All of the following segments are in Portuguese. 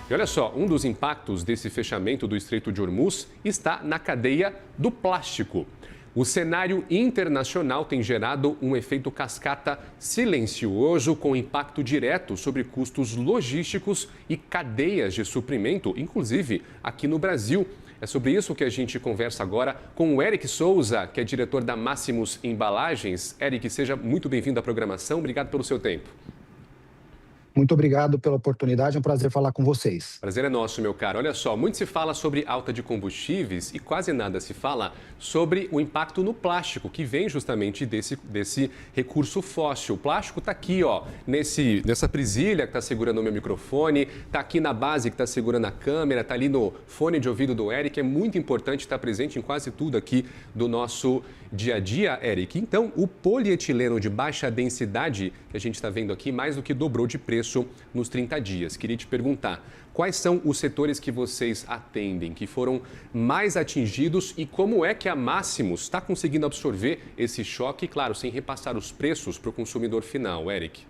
E olha só, um dos impactos desse fechamento do Estreito de Hormuz está na cadeia do plástico. O cenário internacional tem gerado um efeito cascata silencioso com impacto direto sobre custos logísticos e cadeias de suprimento, inclusive aqui no Brasil. É sobre isso que a gente conversa agora com o Eric Souza, que é diretor da Máximos Embalagens. Eric, seja muito bem-vindo à programação. Obrigado pelo seu tempo. Muito obrigado pela oportunidade, é um prazer falar com vocês. Prazer é nosso, meu caro. Olha só, muito se fala sobre alta de combustíveis e quase nada se fala sobre o impacto no plástico, que vem justamente desse recurso fóssil. O plástico está aqui, ó, nessa presilha que está segurando o meu microfone, está aqui na base que está segurando a câmera, está ali no fone de ouvido do Eric. É muito importante estar presente em quase tudo aqui do nosso dia a dia, Eric. Então, o polietileno de baixa densidade que a gente está vendo aqui mais do que dobrou de preço nos 30 dias. Queria te perguntar, quais são os setores que vocês atendem, que foram mais atingidos e como é que a Máximos está conseguindo absorver esse choque, claro, sem repassar os preços para o consumidor final, Eric?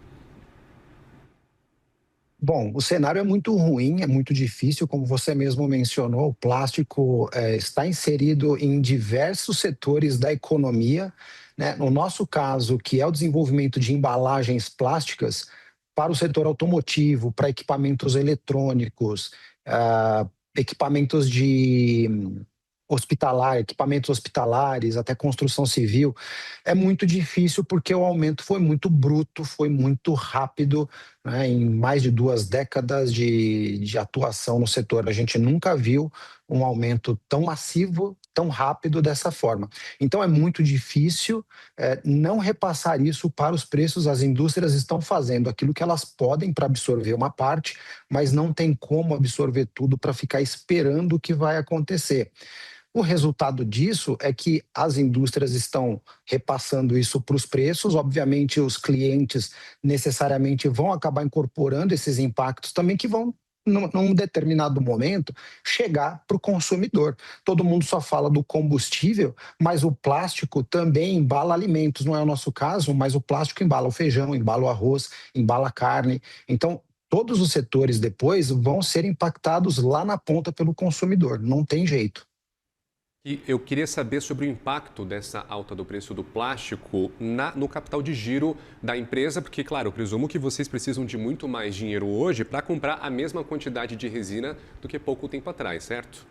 Bom, o cenário é muito ruim, é muito difícil, como você mesmo mencionou, o plástico está inserido em diversos setores da economia, né? No nosso caso, que é o desenvolvimento de embalagens plásticas para o setor automotivo, para equipamentos eletrônicos, equipamentos de equipamentos hospitalares, até construção civil, é muito difícil porque o aumento foi muito bruto, foi muito rápido, né? Em mais de 2 décadas de atuação no setor, a gente nunca viu um aumento tão massivo, tão rápido dessa forma. Então é muito difícil não repassar isso para os preços. As indústrias estão fazendo aquilo que elas podem para absorver uma parte, mas não tem como absorver tudo para ficar esperando o que vai acontecer. O resultado disso é que as indústrias estão repassando isso para os preços. Obviamente, os clientes necessariamente vão acabar incorporando esses impactos também, que vão, num determinado momento, chegar para o consumidor. Todo mundo só fala do combustível, mas o plástico também embala alimentos. Não é o nosso caso, mas o plástico embala o feijão, embala o arroz, embala a carne. Então, todos os setores depois vão ser impactados lá na ponta pelo consumidor. Não tem jeito. E eu queria saber sobre o impacto dessa alta do preço do plástico no capital de giro da empresa, porque, claro, eu presumo que vocês precisam de muito mais dinheiro hoje para comprar a mesma quantidade de resina do que pouco tempo atrás, certo?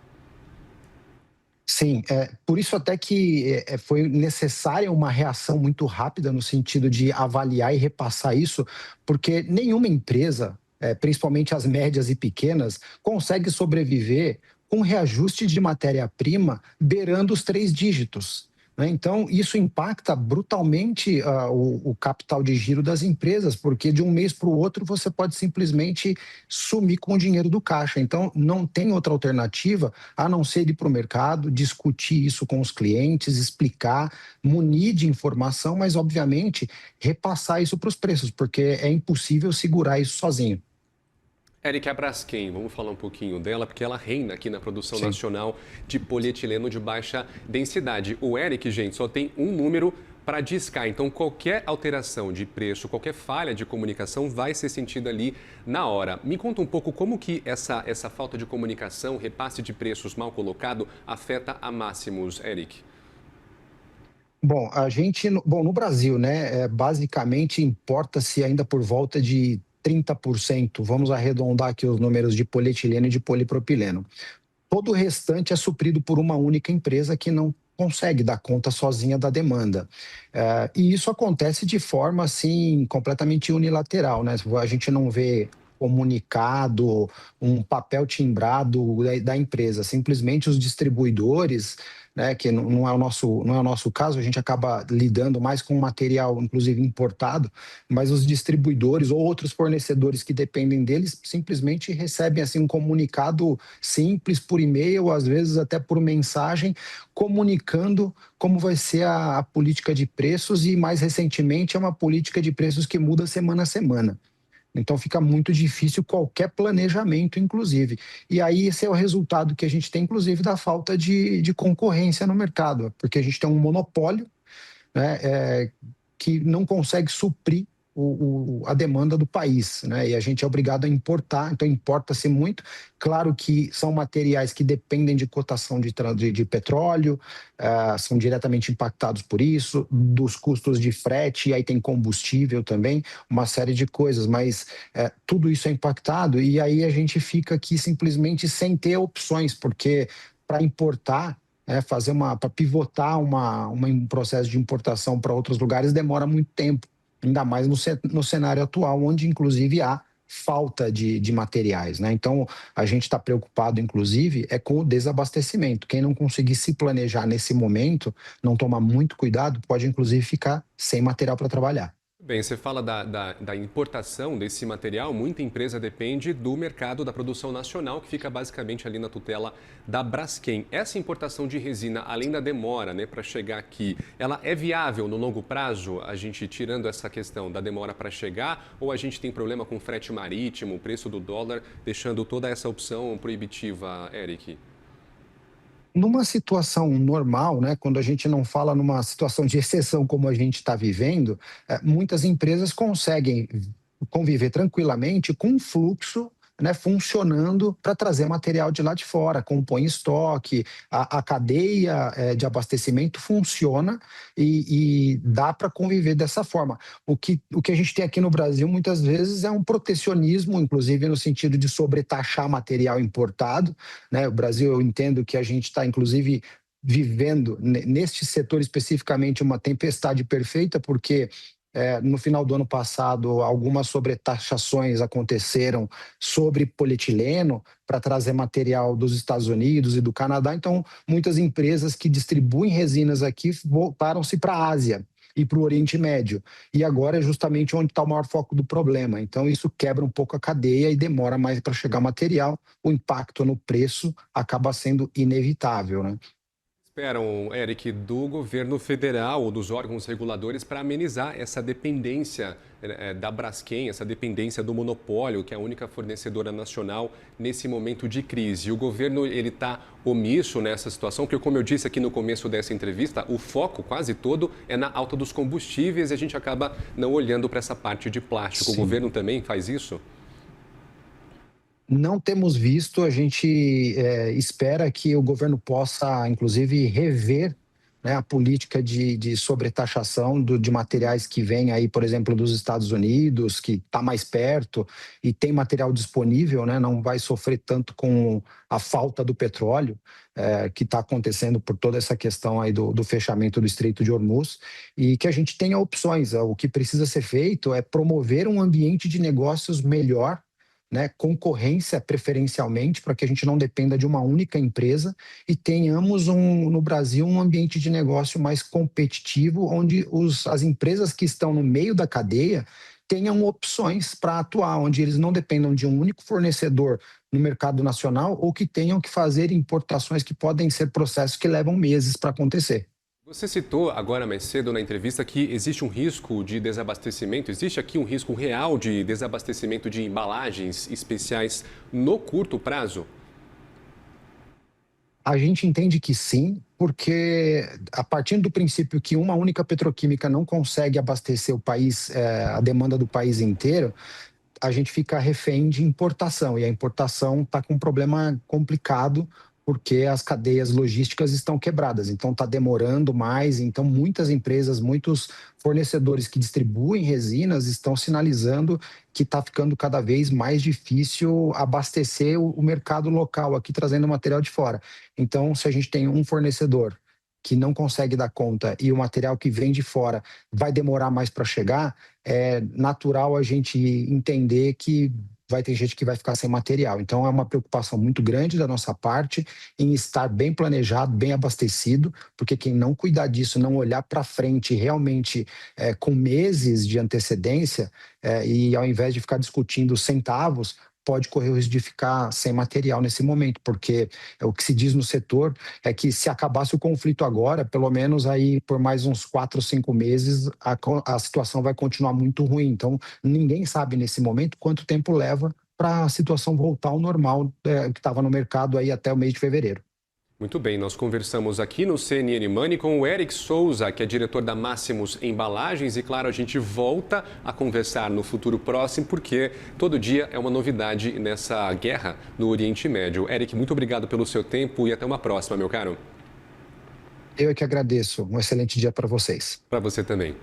Sim, por isso até que foi necessária uma reação muito rápida no sentido de avaliar e repassar isso, porque nenhuma empresa, principalmente as médias e pequenas, consegue sobreviver com reajuste de matéria-prima beirando os 3 dígitos, né? Então, isso impacta brutalmente o capital de giro das empresas, porque de um mês para o outro você pode simplesmente sumir com o dinheiro do caixa. Então, não tem outra alternativa a não ser ir para o mercado, discutir isso com os clientes, explicar, munir de informação, mas, obviamente, repassar isso para os preços, porque é impossível segurar isso sozinho. Eric, a Braskem, vamos falar um pouquinho dela, porque ela reina aqui na produção Sim. nacional de polietileno de baixa densidade. O Eric, gente, só tem um número para discar, então qualquer alteração de preço, qualquer falha de comunicação vai ser sentida ali na hora. Me conta um pouco como que essa falta de comunicação, repasse de preços mal colocado, afeta a Máximos, Eric. Bom, no Brasil, né, basicamente importa-se ainda por volta de 30%, vamos arredondar aqui os números, de polietileno e de polipropileno. Todo o restante é suprido por uma única empresa que não consegue dar conta sozinha da demanda. E isso acontece de forma, assim, completamente unilateral, né? A gente não vê comunicado, um papel timbrado da empresa. Simplesmente os distribuidores, né, que não é o nosso caso, a gente acaba lidando mais com material, inclusive importado, mas os distribuidores ou outros fornecedores que dependem deles simplesmente recebem assim um comunicado simples por e-mail, às vezes até por mensagem, comunicando como vai ser a política de preços, e mais recentemente é uma política de preços que muda semana a semana. Então fica muito difícil qualquer planejamento, inclusive. E aí esse é o resultado que a gente tem, inclusive, da falta de concorrência no mercado, porque a gente tem um monopólio, né, que não consegue suprir a demanda do país, né? E a gente é obrigado a importar, então importa-se muito. Claro que são materiais que dependem de cotação de petróleo, são diretamente impactados por isso, dos custos de frete, e aí tem combustível também, uma série de coisas, mas tudo isso é impactado e aí a gente fica aqui simplesmente sem ter opções, porque para importar, para pivotar um processo de importação para outros lugares demora muito tempo, ainda mais no cenário atual, onde inclusive há falta de materiais, né? Então, a gente está preocupado, inclusive, com o desabastecimento. Quem não conseguir se planejar nesse momento, não tomar muito cuidado, pode inclusive ficar sem material para trabalhar. Bem, você fala da importação desse material, muita empresa depende do mercado da produção nacional, que fica basicamente ali na tutela da Braskem. Essa importação de resina, além da demora, né, para chegar aqui, ela é viável no longo prazo, a gente tirando essa questão da demora para chegar, ou a gente tem problema com frete marítimo, o preço do dólar, deixando toda essa opção proibitiva, Eric? Numa situação normal, né, quando a gente não fala numa situação de exceção como a gente está vivendo, muitas empresas conseguem conviver tranquilamente com um fluxo, né, funcionando para trazer material de lá de fora, compõe estoque, a cadeia de abastecimento funciona e dá para conviver dessa forma. O que a gente tem aqui no Brasil muitas vezes é um protecionismo, inclusive no sentido de sobretaxar material importado, né? O Brasil, eu entendo que a gente está, inclusive, vivendo, neste setor especificamente, uma tempestade perfeita, porque no final do ano passado, algumas sobretaxações aconteceram sobre polietileno para trazer material dos Estados Unidos e do Canadá. Então, muitas empresas que distribuem resinas aqui voltaram-se para a Ásia e para o Oriente Médio. E agora é justamente onde está o maior foco do problema. Então, isso quebra um pouco a cadeia e demora mais para chegar material. O impacto no preço acaba sendo inevitável, né? Esperam, Eric, do governo federal ou dos órgãos reguladores para amenizar essa dependência da Braskem, essa dependência do monopólio, que é a única fornecedora nacional nesse momento de crise. O governo ele está omisso nessa situação, porque, como eu disse aqui no começo dessa entrevista, o foco quase todo é na alta dos combustíveis e a gente acaba não olhando para essa parte de plástico. Sim. O governo também faz isso? Não temos visto, a gente espera que o governo possa, inclusive, rever, né, a política de sobretaxação de materiais que vêm aí, por exemplo, dos Estados Unidos, que está mais perto e tem material disponível, né, não vai sofrer tanto com a falta do petróleo que está acontecendo por toda essa questão aí do fechamento do Estreito de Hormuz, e que a gente tenha opções. O que precisa ser feito é promover um ambiente de negócios melhor, né, concorrência preferencialmente, para que a gente não dependa de uma única empresa e tenhamos no Brasil um ambiente de negócio mais competitivo, onde as empresas que estão no meio da cadeia tenham opções para atuar, onde eles não dependam de um único fornecedor no mercado nacional ou que tenham que fazer importações que podem ser processos que levam meses para acontecer. Você citou agora mais cedo na entrevista que existe um risco de desabastecimento. Existe aqui um risco real de desabastecimento de embalagens especiais no curto prazo? A gente entende que sim, porque a partir do princípio que uma única petroquímica não consegue abastecer o país, a demanda do país inteiro, a gente fica refém de importação, e a importação está com um problema complicado, porque as cadeias logísticas estão quebradas, então está demorando mais, então muitas empresas, muitos fornecedores que distribuem resinas estão sinalizando que está ficando cada vez mais difícil abastecer o mercado local aqui, trazendo material de fora. Então, se a gente tem um fornecedor que não consegue dar conta e o material que vem de fora vai demorar mais para chegar, é natural a gente entender que vai ter gente que vai ficar sem material. Então, é uma preocupação muito grande da nossa parte em estar bem planejado, bem abastecido, porque quem não cuidar disso, não olhar para frente realmente com meses de antecedência, e ao invés de ficar discutindo centavos, pode correr o risco de ficar sem material nesse momento, porque o que se diz no setor é que se acabasse o conflito agora, pelo menos aí por mais uns 4 ou 5 meses, a situação vai continuar muito ruim. Então, ninguém sabe nesse momento quanto tempo leva para a situação voltar ao normal que estava no mercado aí até o mês de fevereiro. Muito bem, nós conversamos aqui no CNN Money com o Eric Souza, que é diretor da Máximos Embalagens. E claro, a gente volta a conversar no futuro próximo, porque todo dia é uma novidade nessa guerra no Oriente Médio. Eric, muito obrigado pelo seu tempo e até uma próxima, meu caro. Eu é que agradeço. Um excelente dia para vocês. Para você também.